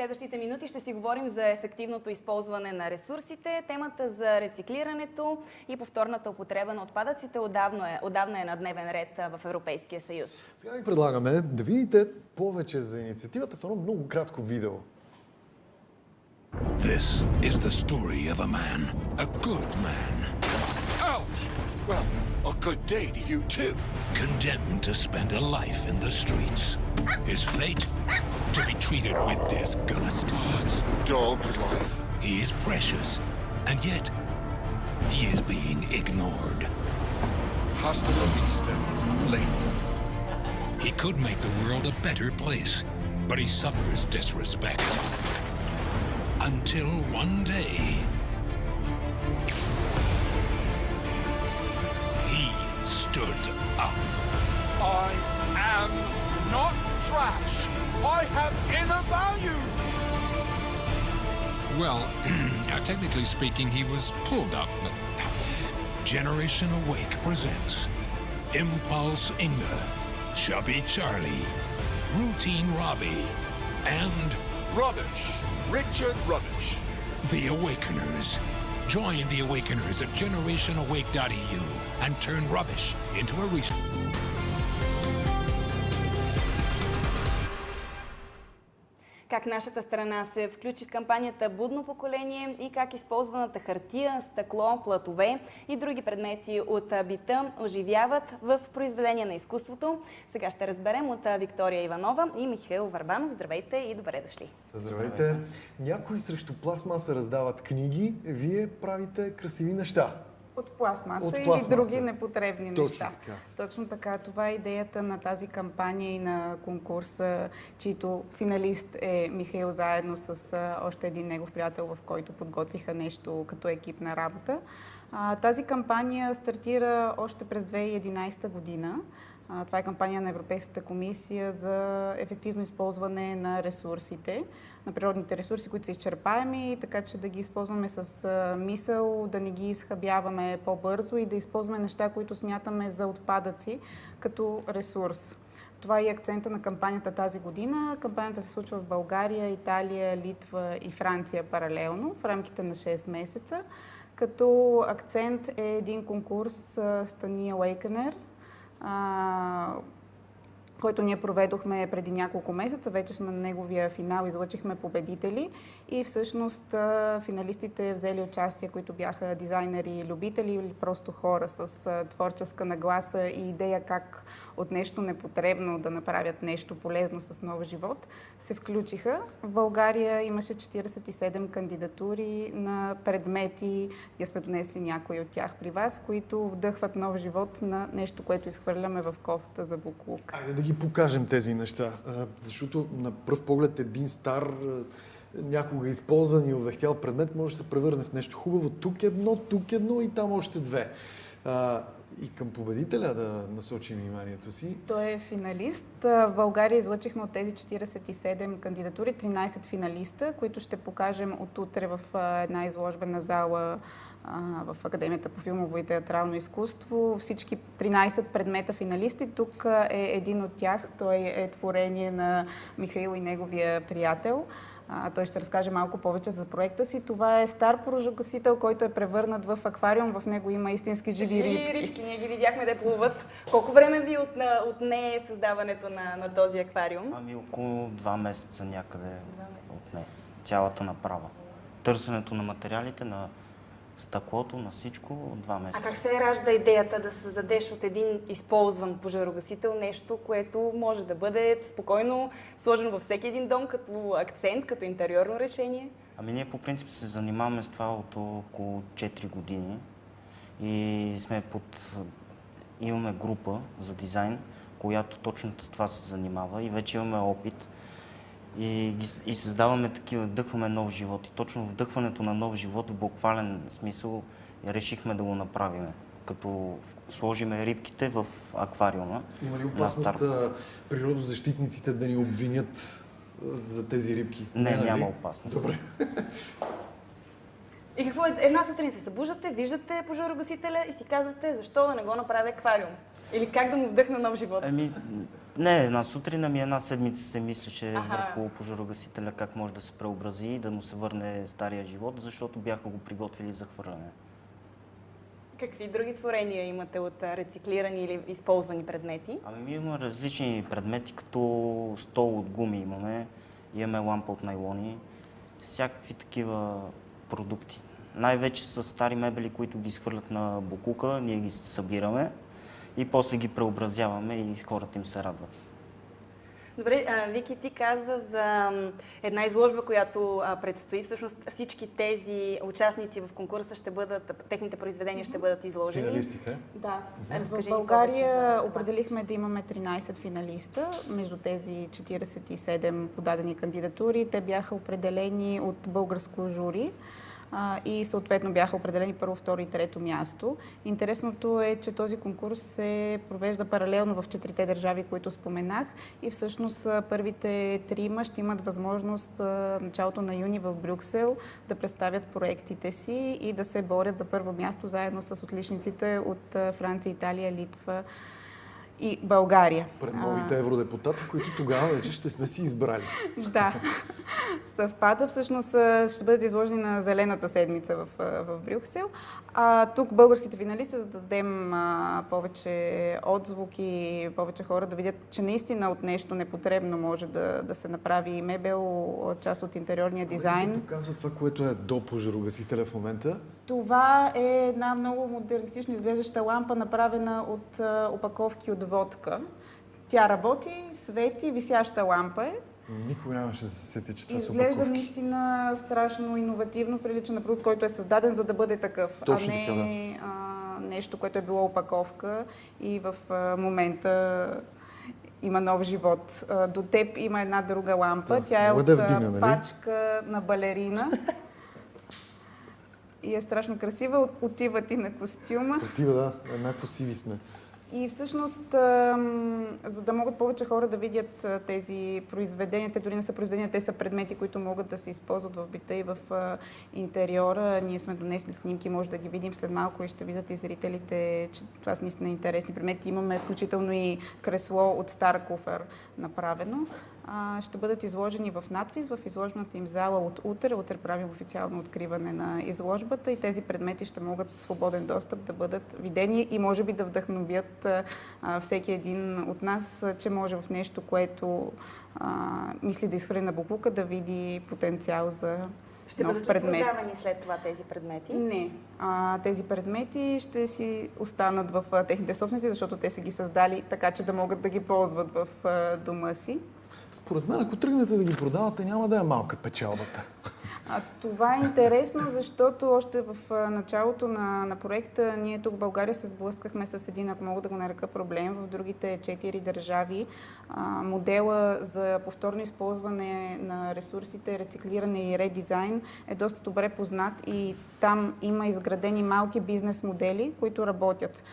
следващите минути ще си говорим за ефективното използване на ресурсите. Темата за рециклирането и повторната употреба на отпадъците отдавна е на дневен ред в Европейския съюз. Сега ви предлагаме да видите повече за инициативата в едно много кратко видео. This is the story of a man, a good man. Ouch! Well, a good day to you too. Condemned to spend a life in the streets. His fate? To be treated with disgust. It's a dog's life. He is precious, and yet he is being ignored. Hasta la vista, lady. He could make the world a better place, but he suffers disrespect. Until one day, he stood up. I am not trash. I have inner values. Well, technically speaking, he was pulled up. Generation Awake presents Impulse Inga, Chubby Charlie, Routine Robbie, and Rubbish. Richard Rubbish. The Awakeners. Join the Awakeners at generationawake.eu and turn rubbish into a resource. Как нашата страна се включи в кампанията Будно поколение и как използваната хартия, стъкло, платове и други предмети от бита оживяват в произведения на изкуството. Сега ще разберем от Виктория Иванова и Михаил Върбанов. Здравейте и добре дошли! Здравейте! Някои срещу пластмаса раздават книги, вие правите красиви неща. От пластмаса От или пластмаса. други непотребни Точно неща. така. Точно така. Това е идеята на тази кампания и на конкурса, чийто финалист е Михаил, заедно с още един негов приятел, в който подготвиха нещо като екипна работа. Тази кампания стартира още през 2011 година. Това е кампания на Европейската комисия за ефективно използване на ресурсите, на природните ресурси, които са изчерпаеми, така че да ги използваме с мисъл, да не ги изхабяваме по-бързо и да използваме неща, които смятаме за отпадъци като ресурс. Това е и акцента на кампанията тази година. Кампанията се случва в България, Италия, Литва и Франция паралелно в рамките на 6 месеца. Като акцент е един конкурс Стани Awakener, който ние проведохме преди няколко месеца. Вече сме на неговия финал, излъчихме победители и всъщност финалистите взели участие, които бяха дизайнери и любители или просто хора с творческа нагласа и идея как от нещо непотребно да направят нещо полезно с нов живот, се включиха. В България имаше 47 кандидатури на предмети, ние сме донесли някои от тях при вас, които вдъхват нов живот на нещо, което изхвърляме в кофата за боклук. Айде да ги покажем тези неща, защото на пръв поглед един стар, някога използван и увехтял предмет може да се превърне в нещо хубаво. Тук едно и там още две. И към победителя да насочим вниманието си. Той е финалист. В България излъчихме от тези 47 кандидатури 13 финалиста, които ще покажем от утре в една изложбена зала в Академията по филмово и театрално изкуство. Всички 13 предмета финалисти. Тук е един от тях. Той е творение на Михаил и неговия приятел. Той ще разкаже малко повече за проекта си. Това е стар пожарогасител, който е превърнат в аквариум. В него има истински живи рибки. Ние ги видяхме да плуват. Колко време ви отне създаването на този аквариум? Ами около 2 месеца някъде отне. Цялата направа. Търсенето на материалите, на стъклото, на всичко от 2 месеца. А как се ражда идеята да създадеш от един използван пожарогасител нещо, което може да бъде спокойно сложено във всеки един дом като акцент, като интериорно решение? Ами ние по принцип се занимаваме с това от около 4 години и имаме група за дизайн, която точно с това се занимава и вече имаме опит. И създаваме такива, вдъхваме нов живот. И точно вдъхването на нов живот в буквален смисъл решихме да го направим. Като сложиме рибките в аквариума. Има ли опасност природозащитниците да ни обвинят за тези рибки? Не, няма опасност. Добре. И какво е? Една сутрин се събуждате, виждате пожарогасителя и си казвате, защо да не го направя аквариум? Или как да му вдъхна нов живот? Не, една сутрин, една седмица се мислеше върху пожарогасителя как може да се преобрази и да му се върне стария живот, защото бяха го приготвили за хвърляне. Какви други творения имате от рециклирани или използвани предмети? Ми имаме различни предмети, като стол от гуми имаме лампа от найлони, всякакви такива продукти. Най-вече са стари мебели, които ги изхвърлят на боклука, ние ги събираме и после ги преобразяваме и хората им се радват. Добре, Вики, ти каза за една изложба, която предстои. Всъщност всички тези участници в конкурса ще бъдат, техните произведения ще бъдат изложени. Финалистите? Да. Разкажи В България за определихме да имаме 13 финалиста между тези 47 подадени кандидатури. Те бяха определени от българско жури и съответно бяха определени първо, второ и трето място. Интересното е, че този конкурс се провежда паралелно в 4-те държави, които споменах, и всъщност първите трима ще имат възможност началото на юни в Брюксел да представят проектите си и да се борят за първо място заедно с отличниците от Франция, Италия, Литва и България. Пред новите евродепутати, които тогава вече ще сме си избрали. Да, съвпада. Всъщност ще бъдат изложени на Зелената седмица в Брюксел. Тук българските финалисти, за да дадем повече отзвуки, повече хора да видят, че наистина от нещо непотребно може да се направи мебел, част от интериорния дизайн. Да показва това, което е до пожарогасителя в момента. Това е една много модернистично изглеждаща лампа, направена от опаковки от водка. Тя работи, свети, висяща лампа е. Никога нямаше да се сети, че това са Изглежда опаковки. наистина страшно иновативно, прилича на продукт, който е създаден за да бъде такъв, Точно а не така, нещо, което е било опаковка и в момента има нов живот. До теб има една друга лампа, Да, тя е мога от да вдигна, нали? пачка на балерина. И е страшно красива, отива ти на костюма. Отива, да, еднакво сиви сме. И всъщност, за да могат повече хора да видят тези произведения, те дори не са произведения, те са предмети, които могат да се използват в бита и в интериора. Ние сме донесли снимки, може да ги видим след малко и ще видят и зрителите, че това са наистина интересни предмети. Имаме включително и кресло от стар куфер направено. Ще бъдат изложени в надвис, в изложената им зала от утре. Утре правим официално откриване на изложбата и тези предмети ще могат свободен достъп да бъдат видени и може би да вдъхновят всеки един от нас, че може в нещо, което мисли да изхвърли на боклука, да види потенциал за Ще нов бъдат ли предмет. продавани след това тези предмети? Не. Тези предмети ще си останат в техните собственици, защото те са ги създали така, че да могат да ги ползват в дома си. Според мен, ако тръгнете да ги продавате, няма да е малка печалбата. Това е интересно, защото още в началото на проекта ние тук в България се сблъскахме с един, ако мога да го нарека, проблем. В другите 4 държави модела за повторно използване на ресурсите, рециклиране и редизайн е доста добре познат и там има изградени малки бизнес модели, които работят.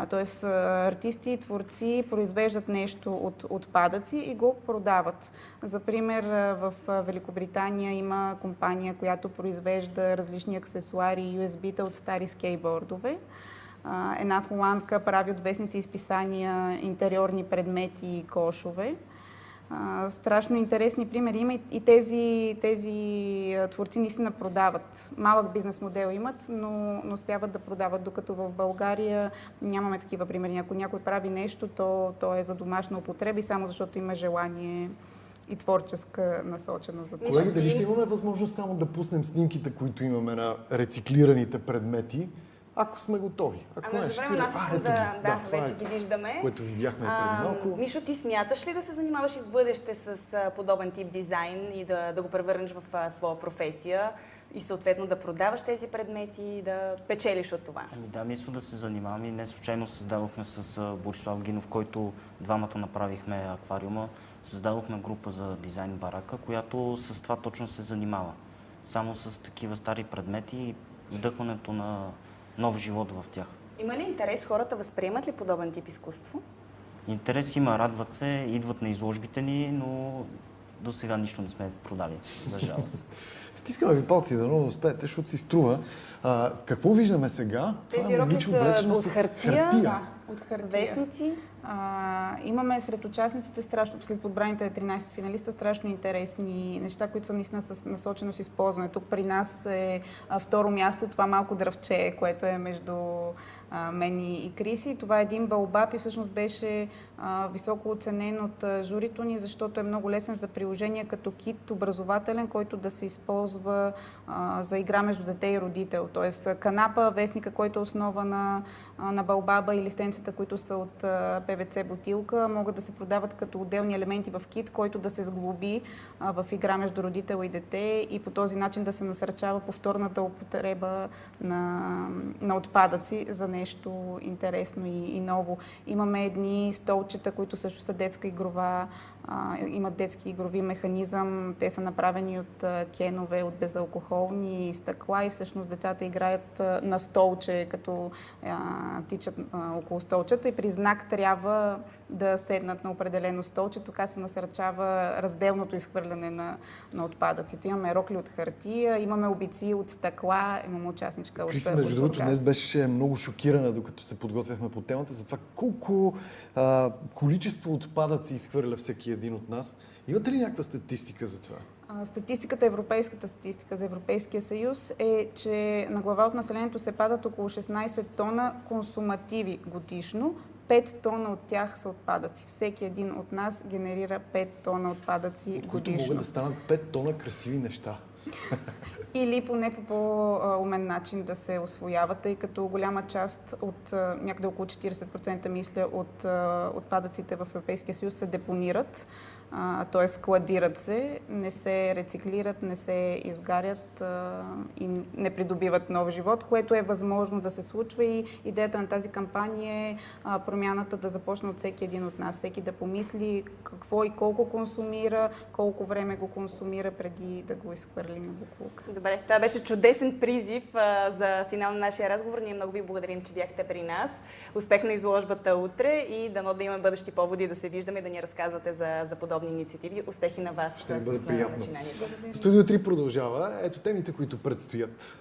Тоест артисти и творци произвеждат нещо от отпадъци и го продават. За пример, в Великобритания има компания, която произвежда различни аксесуари и USB-та от стари скейтбордове. Една холандка прави от вестници и списания интериорни предмети и кошове. Страшно интересни примери има и тези творци наистина продават. Малък бизнес модел имат, но успяват да продават, докато в България нямаме такива примери. Ако някой прави нещо, то е за домашна употреба и само защото има желание и творческа насоченост за това. Колеги, дали ще имаме възможност само да пуснем снимките, които имаме на рециклираните предмети, ако сме готови? Ако не, ще си... аз искам вече ги виждаме. Което видяхме преди малко. Мишо, ти смяташ ли да се занимаваш и в бъдеще с подобен тип дизайн и да го превърнеш в своя професия и съответно да продаваш тези предмети и да печелиш от това? Да, мисля да се занимавам и не случайно създадохме с Борислав Гинов, който двамата направихме аквариума. Създадохме група за дизайн барака, която с това точно се занимава. Само с такива стари предмети и вдъхването на нов живот в тях. Има ли интерес? Хората възприемат ли подобен тип изкуство? Интерес има, радват се, идват на изложбите ни, но до сега нищо не сме продали, за жалост. Стискаме ви палци да успеете, защото си струва. Какво виждаме сега? Тези рокле са от хартия. От хартия. Вестници? Имаме сред участниците, след подбраните 13 финалиста, страшно интересни неща, които са наистина с насоченост използване. Тук при нас е второ място, това малко дръвче, което е между мен и Криси. Това е един балбап и всъщност беше високо оценен от журито ни, защото е много лесен за приложение като кит образователен, който да се използва за игра между дете и родител. Тоест канапа, вестника, който е основа на балбаба и листенцата, които са от ПВЦ бутилка, могат да се продават като отделни елементи в кит, който да се сглоби в игра между родител и дете и по този начин да се насърчава повторната употреба на отпадъци за нещо интересно и ново. Имаме едни столчета, които също са детска игрова, имат детски игрови механизъм. Те са направени от кенове, от безалкохолни стъкла и всъщност децата играят на столче, като тичат около столчета и при знак трябва да седнат на определено столче. Така се насърчава разделното изхвърляне на отпадъците. Имаме рокли от хартия, имаме обици от стъкла, имаме участничка от Криси, между другото, днес беше много шокирана, докато се подготвяхме по темата, за това колко количество отпадъци изхвърля всеки един от нас. Имате ли някаква статистика за това? Статистиката, европейската статистика за Европейския съюз е, че на глава от населението се падат около 16 тона консумативи годишно. 5 тона от тях са отпадъци. Всеки един от нас генерира 5 тона отпадъци годишно. Които могат да станат 5 тона красиви неща. Или поне по по-умен начин да се освояват, тъй като голяма част от някъде около 40% мисля от отпадъците в Европейския съюз се депонират, т.е. складират се, не се рециклират, не се изгарят и не придобиват нов живот, което е възможно да се случва и идеята на тази кампания е промяната да започне от всеки един от нас, всеки да помисли какво и колко консумира, колко време го консумира преди да го изхвърли на буклука. Добре, това беше чудесен призив за финал на нашия разговор. Ние много ви благодарим, че бяхте при нас. Успех на изложбата утре и дано да имаме бъдещи поводи да се виждаме и да ни разказвате за подобни инициативи. Успехи на вас. Ще ни бъде приятно. Начинанието. Студио 3 продължава. Ето темите, които предстоят.